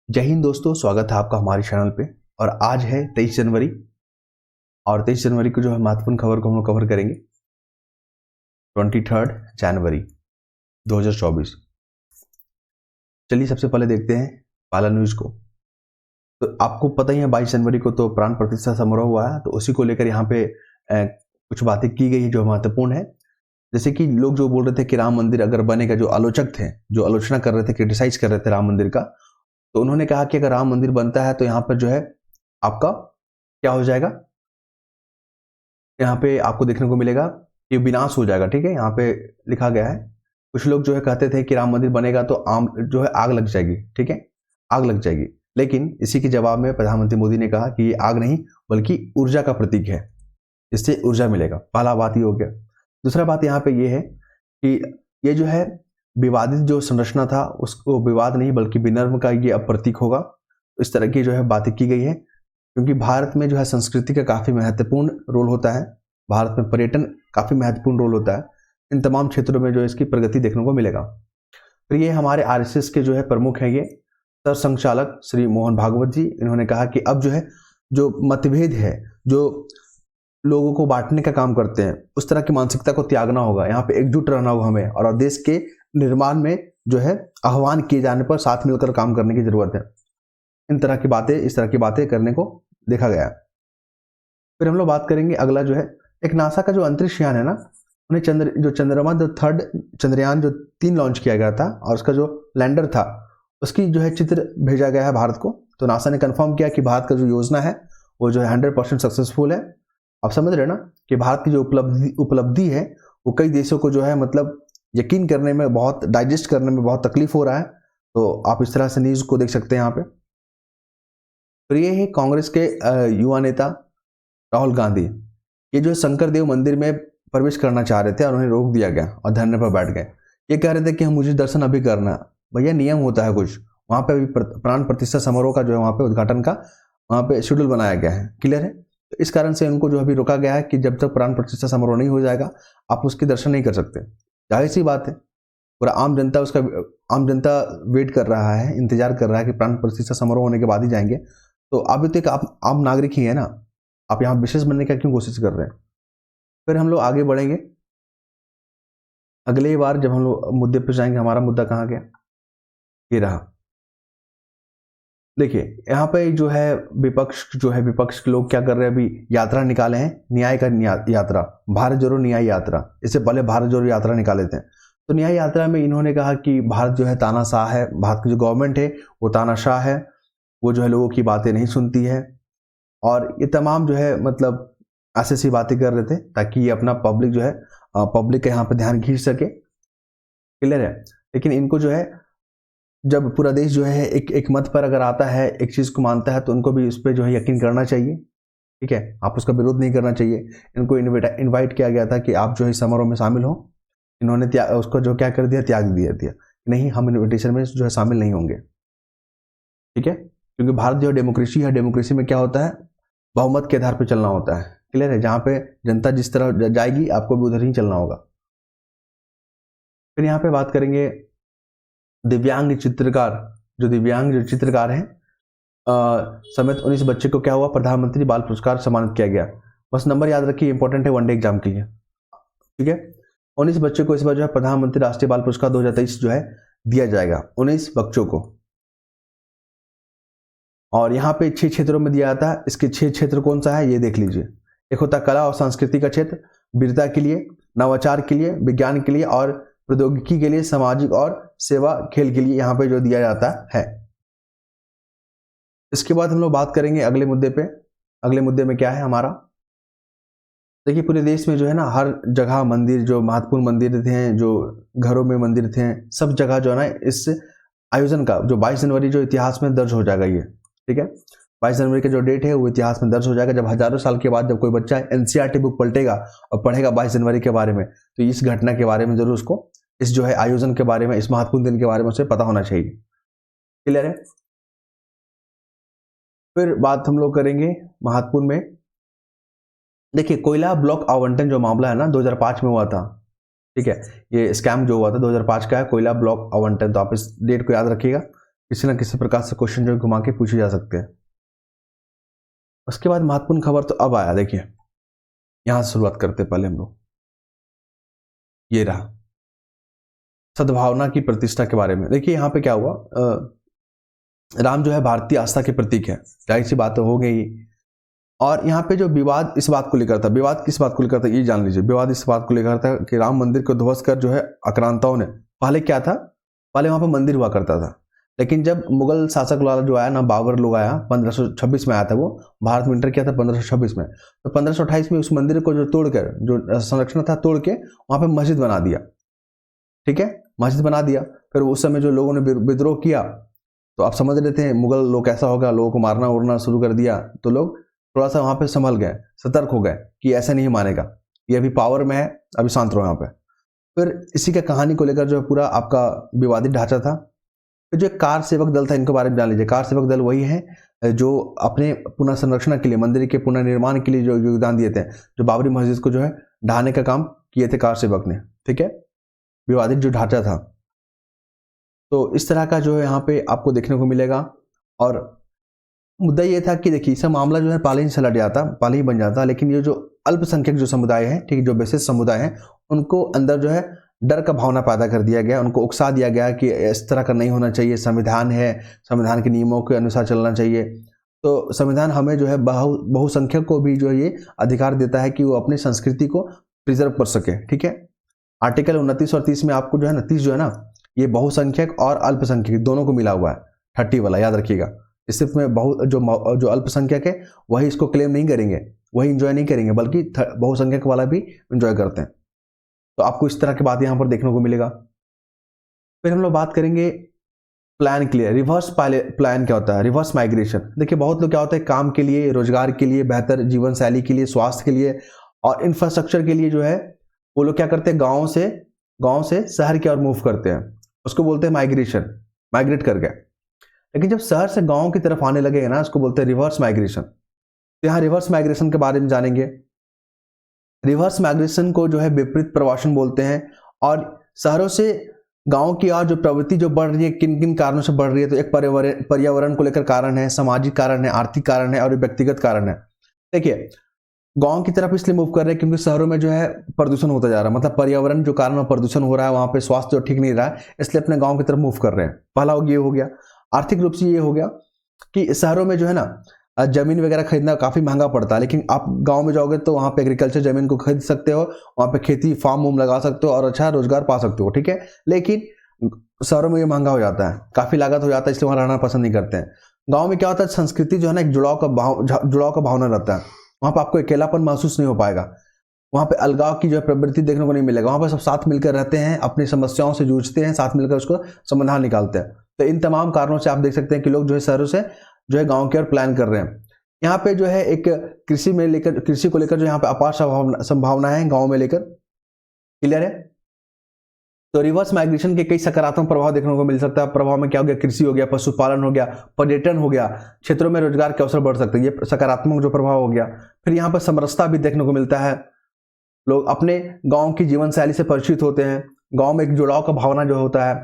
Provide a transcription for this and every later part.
जय हिंद दोस्तों, स्वागत है आपका हमारे चैनल पे। और आज है 23 जनवरी और 23 जनवरी को जो है महत्वपूर्ण खबर को हम लोग कवर करेंगे। 23 जनवरी 2024। चलिए सबसे पहले देखते हैं पाला न्यूज को। तो आपको पता ही है 22 जनवरी को तो प्राण प्रतिष्ठा समारोह हुआ है, तो उसी को लेकर यहाँ पे कुछ बातें की गई जो महत्वपूर्ण है। जैसे कि लोग जो बोल रहे थे कि राम मंदिर अगर बनेगा, जो आलोचक थे जो आलोचना कर रहे थे, क्रिटिसाइज कर रहे थे राम मंदिर का, तो उन्होंने कहा कि अगर राम मंदिर बनता है तो यहाँ पर जो है आपका क्या हो जाएगा, यहाँ पे आपको देखने को मिलेगा कि विनाश हो जाएगा। ठीक है, यहाँ पे लिखा गया है। कुछ लोग जो है कहते थे कि राम मंदिर बनेगा तो आम जो है आग लग जाएगी। ठीक है, आग लग जाएगी। लेकिन इसी के जवाब में प्रधानमंत्री मोदी ने कहा कि ये आग नहीं बल्कि ऊर्जा का प्रतीक है, इससे ऊर्जा मिलेगा। पहला बात ये हो गया। दूसरा बात यहाँ पे ये है कि ये जो है विवादित जो संरचना था उसको विवाद नहीं बल्कि विनम्र का ये अब प्रतीक होगा। इस तरह की जो है बातें की गई है, क्योंकि भारत में जो है संस्कृति का काफी महत्वपूर्ण रोल होता है। भारत में पर्यटन काफी महत्वपूर्ण रोल होता है। इन तमाम क्षेत्रों में जो है इसकी प्रगति देखने को मिलेगा। फिर ये हमारे आरएसएस के जो है प्रमुख है, ये सर संचालक श्री मोहन भागवत जी, इन्होंने कहा कि अब जो है जो मतभेद है, जो लोगों को बांटने का काम करते हैं, उस तरह की मानसिकता को त्यागना होगा। यहाँ पे एकजुट रहना होगा हमें, और देश के निर्माण में जो है आह्वान किए जाने पर साथ मिलकर काम करने की जरूरत है। इन तरह की बातें, इस तरह की बातें करने को देखा गया। फिर हम लोग बात करेंगे अगला जो है एक नासा का जो अंतरिक्ष यान है ना, उन्हें चंद्रमा जो थर्ड चंद्रयान जो 3 लॉन्च किया गया था, और उसका जो लैंडर था उसकी जो है चित्र भेजा गया है भारत को। तो नासा ने कंफर्म किया कि भारत का जो योजना है वो जो है 100% सक्सेसफुल है। आप समझ रहे ना कि भारत की जो उपलब्धि है वो कई देशों को जो है मतलब यकीन करने में, बहुत डाइजेस्ट करने में बहुत तकलीफ हो रहा है। तो आप इस तरह से न्यूज को देख सकते हैं यहाँ पे। फिर ये है कांग्रेस के युवा नेता राहुल गांधी, ये जो शंकर देव मंदिर में प्रवेश करना चाह रहे थे और उन्हें रोक दिया गया और धरने पर बैठ गए। ये कह रहे थे कि हम मुझे दर्शन अभी करना। भैया नियम होता है कुछ, वहां पे अभी प्राण प्रतिष्ठा समारोह का जो है वहां पे उद्घाटन का वहां पे शेड्यूल बनाया गया है, क्लियर है। तो इस कारण से उनको जो अभी रोका गया है कि जब तक प्राण प्रतिष्ठा समारोह नहीं हो जाएगा आप उसके दर्शन नहीं कर सकते। जाहिर सी बात है, पूरा आम जनता वेट कर रहा है, इंतजार कर रहा है कि प्राण प्रतिष्ठा समारोह होने के बाद ही जाएंगे। तो अभी तक आप आम नागरिक ही है ना, आप यहाँ विशेष बनने का क्यों कोशिश कर रहे हैं। फिर हम लोग आगे बढ़ेंगे। अगले बार जब हम लोग मुद्दे पर जाएंगे, हमारा मुद्दा कहाँ गया, ये रहा। देखिए यहाँ पे जो है विपक्ष के लोग क्या कर रहे हैं, अभी यात्रा निकाले हैं, न्याय का यात्रा, भारत जोड़ो न्याय यात्रा। इससे पहले भारत जोड़ो यात्रा निकाले थे। तो न्याय यात्रा में इन्होंने कहा कि भारत जो है तानाशाह है, भारत की जो गवर्नमेंट है वो तानाशाह है, वो जो है लोगों की बातें नहीं सुनती है, और ये तमाम जो है मतलब ऐसी बातें कर रहे थे ताकि ये अपना पब्लिक जो है पब्लिक का यहाँ पे ध्यान खींच सके, क्लियर है। लेकिन इनको जो है जब पूरा देश जो है एक मत पर अगर आता है, एक चीज को मानता है, तो उनको भी उस पर जो है यकीन करना चाहिए। ठीक है, आप उसका विरोध नहीं करना चाहिए। इनको इनवाइट किया गया था कि आप जो है समारोह में शामिल हो। इन्होंने उसको जो क्या कर दिया, त्याग दिया नहीं, हम इन्विटेशन में जो है शामिल नहीं होंगे। ठीक है, क्योंकि भारत जो डेमोक्रेसी है, डेमोक्रेसी में क्या होता है, बहुमत के आधार पर चलना होता है, क्लियर है। जहां पे जनता जिस तरह जाएगी आपको भी उधर ही चलना होगा। फिर यहाँ पे बात करेंगे दिव्यांग जो चित्रकार हैं समेत 19 बच्चे को क्या हुआ, प्रधानमंत्री बाल पुरस्कार सम्मानित किया गया। बस नंबर याद रखिए, इंपॉर्टेंट है वनडे एग्जाम के लिए। ठीक है, 19 बच्चों को इस बार जो है प्रधानमंत्री राष्ट्रीय बाल पुरस्कार 2023 जो है दिया जाएगा, 19 बच्चों को। और यहाँ पे 6 क्षेत्रों में दिया जाता है। इसके 6 क्षेत्र कौन सा है ये देख लीजिए। एक होता है कला और संस्कृति का क्षेत्र, वीरता के लिए, नवाचार के लिए, विज्ञान के लिए और प्रौद्योगिकी के लिए, सामाजिक और सेवा, खेल के लिए यहाँ पे जो दिया जाता है। इसके बाद हम लोग बात करेंगे अगले मुद्दे पे। अगले मुद्दे में क्या है हमारा, देखिए पूरे देश में जो है ना हर जगह मंदिर, जो महत्वपूर्ण मंदिर थे, जो घरों में मंदिर थे, सब जगह जो है ना इस आयोजन का जो 22 जनवरी जो इतिहास में दर्ज हो जाएगा ये। ठीक है, 22 जनवरी का जो डेट है वो इतिहास में दर्ज हो जाएगा। जब हजारों साल के बाद जब कोई बच्चा एनसीईआरटी बुक पलटेगा और पढ़ेगा 22 जनवरी के बारे में, तो इस घटना के बारे में जरूर उसको, इस जो है आयोजन के बारे में, इस महत्वपूर्ण दिन के बारे में उसे पता होना चाहिए, क्लियर है। फिर बात हम लोग करेंगे महत्वपूर्ण में। देखिए कोयला ब्लॉक आवंटन जो मामला है ना 2005 में हुआ था। ठीक है, ये स्कैम जो हुआ था 2005 का है, कोयला ब्लॉक आवंटन। तो आप इस डेट को याद रखिएगा। किसी न किसी प्रकार से क्वेश्चन जो घुमा के पूछे जा सकते हैं। उसके बाद महत्वपूर्ण खबर तो अब आया, देखिए यहां से शुरुआत करते पहले हम लोग। ये रहा सद्भावना की प्रतिष्ठा के बारे में। देखिए यहाँ पे क्या हुआ, राम जो है भारतीय आस्था के प्रतीक है, जाहिर सी बात हो गई। और यहाँ पे जो विवाद इस बात को लेकर था, विवाद किस बात को लेकर था ये जान लीजिए। विवाद इस बात को लेकर था कि राम मंदिर को ध्वस्त कर जो है आक्रांताओं ने, पहले क्या था, पहले वहां पर मंदिर हुआ करता था, लेकिन जब मुगल शासक वाला जो आया ना, बाबर लोग आया, 1526 में आया था वो, भारत में इंटर किया था 1526 में, तो 1528 में उस मंदिर को जो तोड़कर, जो संरक्षण था तोड़ के वहां पे मस्जिद बना दिया। ठीक है, मस्जिद बना दिया। फिर उस समय जो लोगों ने विद्रोह किया, तो आप समझ लेते हैं मुगल लोग कैसा होगा, लोगों को मारना उड़ना शुरू कर दिया, तो लोग थोड़ा सा वहां पे संभल गए, सतर्क हो गए कि ऐसा नहीं मानेगा, ये अभी पावर में है, अभी शांत रहो यहाँ पे। फिर इसी का कहानी को लेकर जो पूरा आपका विवादित ढांचा था। फिर जो कार सेवक दल था, इनके बारे में जान लीजिए। कार सेवक दल वही है जो अपने पुनः संरक्षण के लिए, मंदिर के पुनर्निर्माण के लिए जो योगदान दिए थे, जो बाबरी मस्जिद को जो है ढहाने का काम किए थे कार सेवक ने। ठीक है, विवादित जो ढांचा था, तो इस तरह का जो है यहाँ पे आपको देखने को मिलेगा। और मुद्दा ये था कि देखिए इसका मामला जो है पहले ही चला जाता, पहले ही बन जाता, लेकिन ये जो अल्पसंख्यक जो समुदाय है, ठीक है, जो विशेष समुदाय है, उनको अंदर जो है डर का भावना पैदा कर दिया गया, उनको उकसा दिया गया कि इस तरह का नहीं होना चाहिए, संविधान है, संविधान के नियमों के अनुसार चलना चाहिए। तो संविधान हमें जो है बहुसंख्यक को भी जो है ये अधिकार देता है कि वो अपनी संस्कृति को प्रिजर्व कर सके। ठीक है, आर्टिकल 29 और 30 में आपको जो है ना, 30 जो है ना, ये बहुसंख्यक और अल्पसंख्यक दोनों को मिला हुआ है, 30 वाला याद रखिएगा। इस सिर्फ में जो अल्पसंख्यक है वही इसको क्लेम नहीं करेंगे, वही इंजॉय नहीं करेंगे, बल्कि बहुसंख्यक वाला भी इंजॉय करते हैं। तो आपको इस तरह की बात यहाँ पर देखने को मिलेगा। फिर हम लोग बात करेंगे प्लान के लिए। रिवर्स प्लान क्या होता है? Reverse migration. देखिए बहुत लोग क्या होता है, काम के लिए, रोजगार के लिए, बेहतर जीवन शैली के लिए, स्वास्थ्य के लिए और इंफ्रास्ट्रक्चर के लिए जो है वो लोग क्या करते हैं, गांव से शहर की ओर मूव करते हैं, उसको बोलते हैं माइग्रेशन, माइग्रेट कर गए। लेकिन जब शहर से गांव की तरफ आने लगेगा ना, उसको बोलते हैं रिवर्स माइग्रेशन। तो यहाँ रिवर्स माइग्रेशन के बारे में जानेंगे। रिवर्स माइग्रेशन को जो है विपरीत प्रवासन बोलते हैं। और शहरों से गांव की ओर जो प्रवृत्ति जो बढ़ रही है, किन किन कारणों से बढ़ रही है? तो एक पर्यावरण को लेकर कारण है, सामाजिक कारण है, आर्थिक कारण है और व्यक्तिगत कारण है। देखिए गांव की तरफ इसलिए मूव कर रहे हैं क्योंकि शहरों में जो है प्रदूषण होता जा रहा है, मतलब पर्यावरण जो कारण प्रदूषण हो रहा है, वहां पे स्वास्थ्य जो ठीक नहीं रहा है, इसलिए अपने गांव की तरफ मूव कर रहे हैं। पहला ये हो गया। आर्थिक रूप से ये हो गया कि शहरों में जो है ना जमीन वगैरह खरीदना काफी महंगा पड़ता है, लेकिन आप गांव में जाओगे तो वहां पे एग्रीकल्चर जमीन को खरीद सकते हो, वहां पे खेती फार्म वूम लगा सकते हो और अच्छा रोजगार पा सकते हो। ठीक है, लेकिन शहरों में ये महंगा हो जाता है, काफी लागत हो जाता है, इसलिए वहां रहना पसंद नहीं करते हैं। गाँव में क्या होता है, संस्कृति जो है ना, एक जुड़ाव का भावना रहता है, वहां पर आपको अकेलापन महसूस नहीं हो पाएगा, वहां पे अलगाव की जो है प्रवृत्ति देखने को नहीं मिलेगा, वहां पर सब साथ मिलकर रहते हैं, अपनी समस्याओं से जूझते हैं, साथ मिलकर उसको समाधान निकालते हैं। तो इन तमाम कारणों से आप देख सकते हैं कि लोग जो है शहरों से जो है गांव की ओर प्लान कर रहे हैं। यहाँ पे जो है एक कृषि को लेकर जो यहाँ पे अपार संभावना है गाँव में लेकर। क्लियर है? तो रिवर्स माइग्रेशन के कई सकारात्मक प्रभाव देखने को मिल सकता है। प्रभाव में क्या हो गया, कृषि हो गया, पशुपालन हो गया, पर्यटन हो गया, क्षेत्रों में रोजगार के अवसर बढ़ सकते हैं, ये सकारात्मक जो प्रभाव हो गया। फिर यहाँ पर समरसता भी देखने को मिलता है, लोग अपने गांव की जीवन शैली से परिचित होते हैं, गांव में एक जुड़ाव का भावना जो होता है।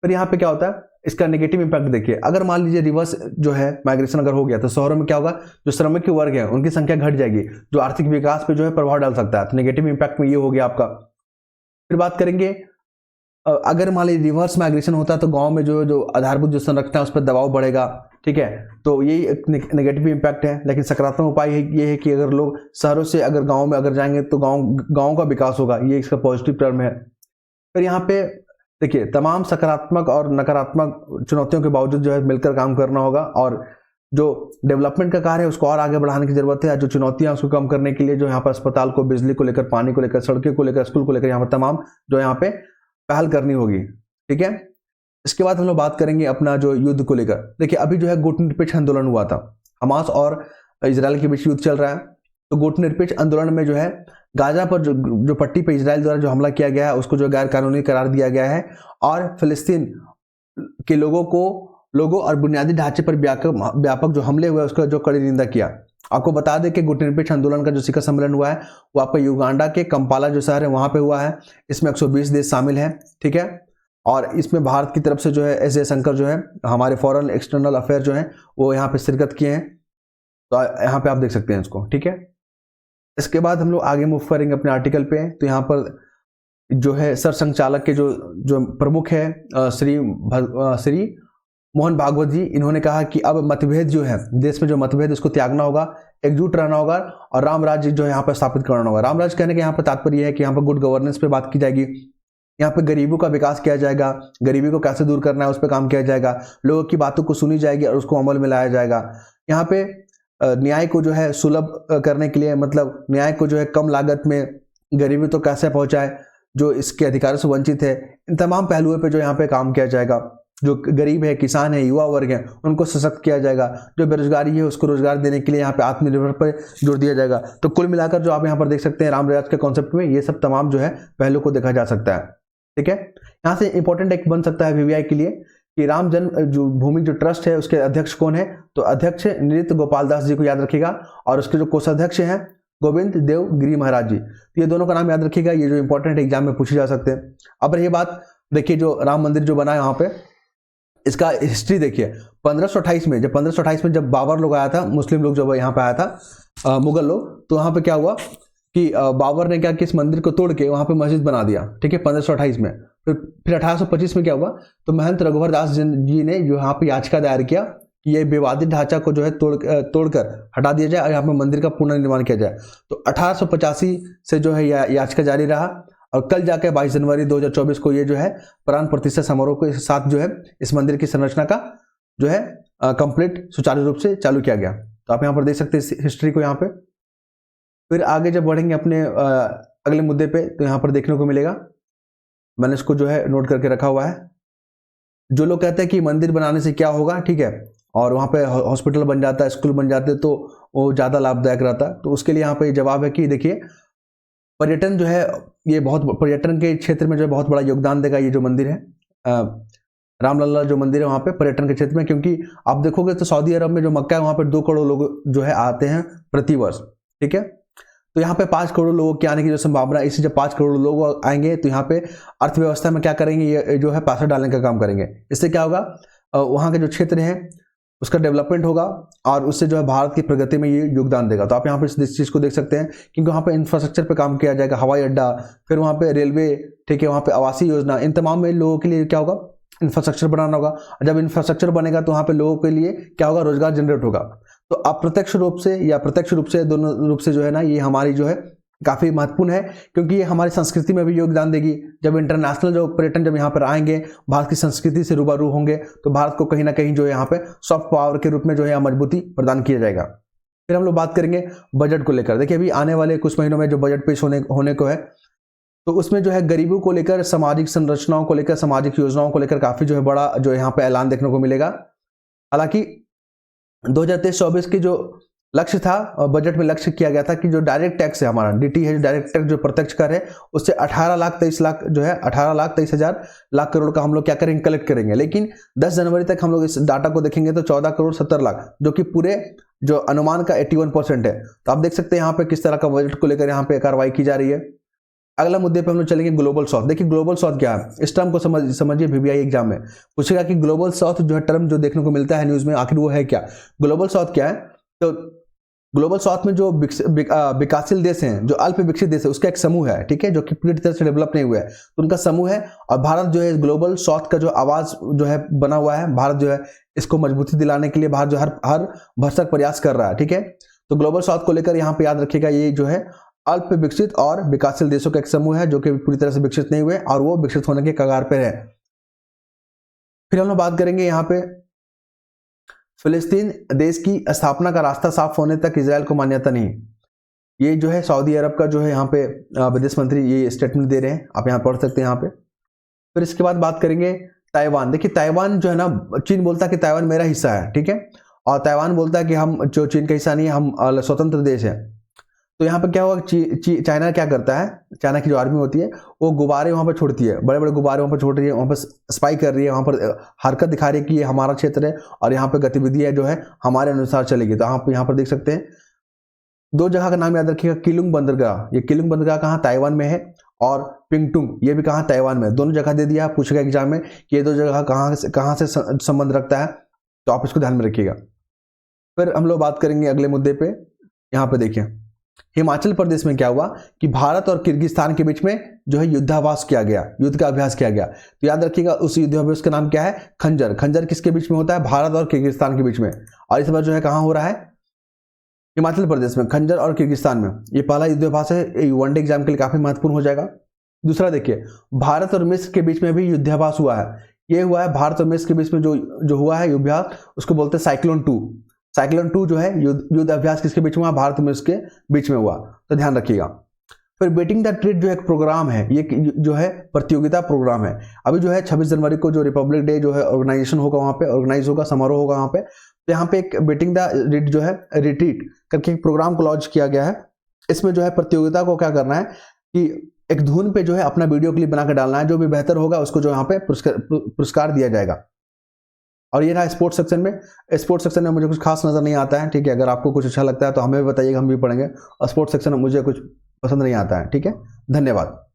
फिर यहाँ पे क्या होता है, इसका नेगेटिव इंपैक्ट देखिए। अगर मान लीजिए रिवर्स जो है माइग्रेशन अगर हो गया तो शहरों में क्या होगा, जो श्रमिक वर्ग है उनकी संख्या घट जाएगी, जो आर्थिक विकास पे जो है प्रभाव डाल सकता है। तो नेगेटिव इंपैक्ट में ये हो गया आपका। फिर बात करेंगे, अगर मान लीजिए रिवर्स माइग्रेशन होता है तो गांव में जो आधारभूत जो संरचना है उस पर दबाव बढ़ेगा। ठीक है, तो यही एक नेगेटिव इंपैक्ट है। लेकिन सकारात्मक उपाय ये है कि अगर लोग शहरों से अगर गांव में अगर जाएंगे तो गांव का विकास होगा, ये इसका पॉजिटिव टर्म है। फिर यहाँ पे देखिए तमाम सकारात्मक और नकारात्मक चुनौतियों के बावजूद जो है मिलकर काम करना होगा, और जो डेवलपमेंट का कार्य है उसको और आगे बढ़ाने की जरूरत है। जो चुनौतियां उसको कम करने के लिए जो यहाँ पर अस्पताल को, बिजली को लेकर, पानी को लेकर, सड़कों को लेकर, स्कूल को लेकर, यहाँ पर तमाम जो यहाँ पे पहल करनी होगी। ठीक है, इसके बाद हम लोग बात करेंगे अपना जो युद्ध को लेकर। देखिए अभी जो है गुटनिरपेक्ष आंदोलन हुआ था, हमास और इजराइल के बीच युद्ध चल रहा है। तो गुटनिरपेक्ष आंदोलन में जो है गाजा पर जो पट्टी पर इजराइल द्वारा जो हमला किया गया है उसको जो गैर कानूनी करार दिया गया है, और फिलिस्तीन के लोगों और बुनियादी ढांचे पर व्यापक जो हमले हुए उसका जो कड़ी निंदा किया। आपको बता दें कि गुटनिरपेक्ष आंदोलन का जो शिखर सम्मेलन हुआ है वो आपका युगांडा के कंपाला जो शहर है वहां पे हुआ है। इसमें 120 देश शामिल हैं। ठीक है, और इसमें भारत की तरफ से जो है एस जयशंकर जो है हमारे फॉरेन एक्सटर्नल अफेयर जो है वो यहाँ पे शिरकत किए हैं। तो यहाँ पे आप देख सकते हैं इसको, ठीक है। इसके बाद हम लोग आगे मूव करेंगे अपने आर्टिकल पे। तो यहाँ पर जो है सरसंघचालक के जो प्रमुख है श्री मोहन भागवत जी, इन्होंने कहा कि अब मतभेद जो है देश में जो मतभेद उसको त्यागना होगा, एकजुट रहना होगा और राम राज्य जो है यहाँ पर स्थापित करना होगा। राम राज्य कहने का यहाँ पर तात्पर्य है कि यहाँ पर गुड गवर्नेंस पे बात की जाएगी, यहाँ पे गरीबों का विकास किया जाएगा, गरीबी को कैसे दूर करना है उस पर काम किया जाएगा, लोगों की बातों को सुनी जाएगी और उसको अमल में लाया जाएगा। यहाँ पे न्याय को जो है सुलभ करने के लिए, मतलब न्याय को जो है कम लागत में गरीबी तो कैसे पहुंचाए, जो इसके अधिकारों से वंचित है, इन तमाम पहलुओं पे जो यहाँ पे काम किया जाएगा। जो गरीब है, किसान है, युवा वर्ग है, उनको सशक्त किया जाएगा। जो बेरोजगारी है उसको रोजगार देने के लिए यहाँ पे आत्मनिर्भर पर जोर दिया जाएगा। तो कुल मिलाकर जो आप यहाँ पर देख सकते हैं राम राज्य के कॉन्सेप्ट में ये सब तमाम जो है पहलू को देखा जा सकता है, ठीक है। यहाँ से इंपॉर्टेंट एक बन सकता है वीवीआई के लिए कि राम जन्म जो भूमि जो ट्रस्ट है उसके अध्यक्ष कौन है, तो अध्यक्ष नृत्य गोपाल दास जी को याद रखिएगा और उसके जो कोषाध्यक्ष हैं गोविंद देव गिरी महाराज जी। तो ये दोनों का नाम याद रखिएगा, ये जो इंपॉर्टेंट एग्जाम में पूछे जा सकते हैं। अब रही बात, देखिए जो राम मंदिर जो बना है वहां पे, इसका हिस्ट्री देखिए। 1528 में जब बाबर लोग आया था, मुस्लिम लोग जब यहाँ पे आया था, मुगल लोग, तो वहां पे क्या हुआ कि बाबर ने क्या कि इस मंदिर को तोड़ के वहां पे मस्जिद बना दिया, ठीक है, 1528 में। फिर 1825 में क्या हुआ, तो महंत रघुवर दास जी ने जो यहाँ पे याचिका दायर किया कि ये विवादित ढांचा को जो है तोड़कर हटा दिया जाए और यहाँ पे मंदिर का पुनर्निर्माण किया जाए। तो 1885 से जो है याचिका जारी रहा और कल जाकर 22 जनवरी 2024 को ये जो है प्राण प्रतिष्ठा समारोह के साथ जो है इस मंदिर की संरचना का जो है कंप्लीट सुचारू रूप से चालू किया गया। तो आप यहाँ पर देख सकते हैं हिस्ट्री को यहाँ पे। फिर आगे जब बढ़ेंगे अपने अगले मुद्दे पे, तो यहाँ पर देखने को मिलेगा, मैंने इसको जो है नोट करके रखा हुआ है। जो लोग कहते हैं कि मंदिर बनाने से क्या होगा, ठीक है, और वहाँ पे हॉस्पिटल बन जाता है, स्कूल बन जाते, तो वो ज़्यादा लाभदायक रहता है। तो उसके लिए यहाँ पे जवाब है कि देखिए पर्यटन जो है ये बहुत, पर्यटन के क्षेत्र में जो है बहुत बड़ा योगदान देगा ये जो मंदिर है, रामलला जो मंदिर है वहाँ पे पर्यटन के क्षेत्र में। क्योंकि आप देखोगे तो सऊदी अरब में जो मक्का है वहाँ पे 2 करोड़ लोग जो है आते हैं प्रतिवर्ष, ठीक है। तो यहाँ पे 5 करोड़ लोगों के आने की जो संभावना है, इसी जब 5 करोड़ लोग आएंगे तो यहाँ पे अर्थव्यवस्था में क्या करेंगे, ये जो है पैसा डालने का काम करेंगे। इससे क्या होगा, वहाँ के जो क्षेत्र है उसका डेवलपमेंट होगा और उससे जो है भारत की प्रगति में ये योगदान देगा। तो आप यहाँ पे इस चीज़ को देख सकते हैं, क्योंकि वहाँ पे इंफ्रास्ट्रक्चर पे काम किया जाएगा, हवाई अड्डा, फिर वहाँ पे रेलवे, ठीक है, वहाँ पे आवासीय योजना, इन तमाम में लोगों के लिए क्या होगा, इंफ्रास्ट्रक्चर बनाना होगा। जब इंफ्रास्ट्रक्चर बनेगा तो वहाँ पे लोगों के लिए क्या होगा, रोजगार जनरेट होगा। तो अप्रत्यक्ष रूप से या प्रत्यक्ष रूप से, दोनों रूप से जो है ना, ये हमारी जो है काफ़ी महत्वपूर्ण है, क्योंकि ये हमारी संस्कृति में भी योगदान देगी। जब इंटरनेशनल जो पर्यटन जब यहाँ पर आएंगे, भारत की संस्कृति से रूबरू होंगे, तो भारत को कहीं ना कहीं जो है यहाँ पे सॉफ्ट पावर के रूप में जो है मजबूती प्रदान किया जाएगा। फिर हम लोग बात करेंगे बजट को लेकर। देखिए अभी आने वाले कुछ महीनों में जो बजट पेश होने को है, तो उसमें जो है गरीबों को लेकर, सामाजिक संरचनाओं को लेकर, सामाजिक योजनाओं को लेकर काफ़ी जो है बड़ा जो यहाँ पे ऐलान देखने को मिलेगा। हालांकि 2023-24 की जो लक्ष्य था, बजट में लक्ष्य किया गया था कि जो डायरेक्ट टैक्स है हमारा, डीटी है, जो डायरेक्ट टैक्स जो प्रत्यक्ष कर है, उससे 18,23,00,000 जो है 18,23,000 लाख करोड़ का हम लोग क्या करेंगे, कलेक्ट करेंगे। लेकिन 10 जनवरी तक हम लोग इस डाटा को देखेंगे तो 14,70,00,000, जो कि पूरे जो अनुमान का 81% है। तो आप देख सकते हैं यहाँ पे किस तरह का बजट को लेकर यहाँ पे कार्रवाई की जा रही है। अगला मुद्दे पे हम लोग चलेंगे ग्लोबल साउथ। देखिए ग्लोबल साउथ क्या है, इस टर्म को समझिए। वीवीआई एग्जाम में पूछेगा कि ग्लोबल साउथ जो है टर्म जो देखने को मिलता है न्यूज में, आखिर वो है क्या, ग्लोबल साउथ क्या है। तो ग्लोबल साउथ में जो विकासशील देश हैं, जो अल्प विकसित देश है, उसका एक समूह है, ठीक है, जो कि पूरी तरह से डेवलप नहीं हुआ है, तो उनका समूह है। और भारत जो है ग्लोबल साउथ का जो आवाज जो है बना हुआ है, भारत जो है इसको मजबूती दिलाने के लिए भारत जो हर भरसक प्रयास कर रहा है, ठीक है। तो ग्लोबल साउथ को लेकर यहाँ पे याद रखिएगा, ये जो है अल्प विकसित और विकासशील देशों का एक समूह है जो कि पूरी तरह से विकसित नहीं हुए और वो विकसित होने के कगार पर है। फिर हम लोग बात करेंगे यहाँ पे फिलिस्तीन देश की स्थापना का रास्ता साफ होने तक इजराइल को मान्यता नहीं। ये जो है सऊदी अरब का जो है यहाँ पे विदेश मंत्री ये स्टेटमेंट दे रहे हैं, आप यहाँ पढ़ सकते हैं यहाँ पे। फिर इसके बाद बात करेंगे ताइवान। देखिए ताइवान जो है ना, चीन बोलता है कि ताइवान मेरा हिस्सा है, ठीक है, और ताइवान बोलता है कि हम जो चीन का हिस्सा नहीं है, हम स्वतंत्र देश है। तो यहाँ पे क्या हुआ, चाइना क्या करता है, चाइना की जो आर्मी होती है वो गुब्बारे वहाँ पर छोड़ती है, बड़े बड़े गुब्बारे वहाँ पर छोड़ रही है, वहाँ पर स्पाई कर रही है, वहाँ पर हरकत दिखा रही है कि ये हमारा क्षेत्र है और यहाँ पे गतिविधियाँ जो है हमारे अनुसार चलेगी। तो आप यहाँ पर देख सकते हैं 2 जगह का नाम याद रखिएगा, किलुंग बंदरगाह। ये किलुंग बंदरगाह कहाँ, ताइवान में है, और पिंगटुंग, ये भी कहाँ, ताइवान में। दोनों जगह दे दिया, पूछेगा एग्जाम में कि ये दो जगह कहाँ से संबंध रखता है, तो आप इसको ध्यान में रखिएगा। फिर हम लोग बात करेंगे अगले मुद्दे पे। यहाँ पे देखिए हिमाचल प्रदेश में क्या हुआ कि भारत और किर्गिस्तान के बीच में जो है युद्धाभ्यास किया गया, युद्ध का अभ्यास किया गया। तो याद रखिएगा उस युद्धाभ्यास का नाम क्या है, खंजर। खंजर किसके बीच में होता है, भारत और किर्गिस्तान के बीच में। और इस बार जो है कहाँ हो रहा है, हिमाचल प्रदेश में, खंजर और किर्गिस्तान में। ये पहला युद्धाभ्यास है, वनडे एग्जाम के लिए काफी महत्वपूर्ण हो जाएगा। दूसरा देखिए भारत और मिस्र के बीच में भी युद्धाभ्यास हुआ है। ये हुआ है भारत और मिस्र के बीच में जो हुआ है युद्धाभ्यास, उसको बोलते हैं साइक्लोन 2। साइक्लोन 2 जो है युद्ध अभ्यास किसके बीच में हुआ, भारत और मिस्र के बीच में हुआ, तो ध्यान रखिएगा। फिर बेटिंग द ट्रीट जो एक प्रोग्राम है, ये जो है प्रतियोगिता प्रोग्राम है। अभी जो है 26 जनवरी को जो रिपब्लिक डे जो है ऑर्गेनाइजेशन होगा, वहां पे ऑर्गेनाइज होगा, समारोह होगा वहां पे। तो यहाँ पे एक बेटिंग द ट्रीट जो है रिट्रीट करके एक प्रोग्राम को लॉन्च किया गया है। इसमें जो है प्रतियोगिता को क्या करना है कि एक धुन पे जो है अपना वीडियो क्लिप बना के डालना है, जो भी बेहतर होगा उसको जो यहाँ पे पुरस्कार दिया जाएगा। और ये रहा स्पोर्ट्स सेक्शन में। स्पोर्ट्स सेक्शन में मुझे कुछ खास नजर नहीं आता है, ठीक है। अगर आपको कुछ अच्छा लगता है तो हमें भी बताइएगा, हम भी पढ़ेंगे। और स्पोर्ट्स सेक्शन में मुझे कुछ पसंद नहीं आता है, ठीक है। धन्यवाद।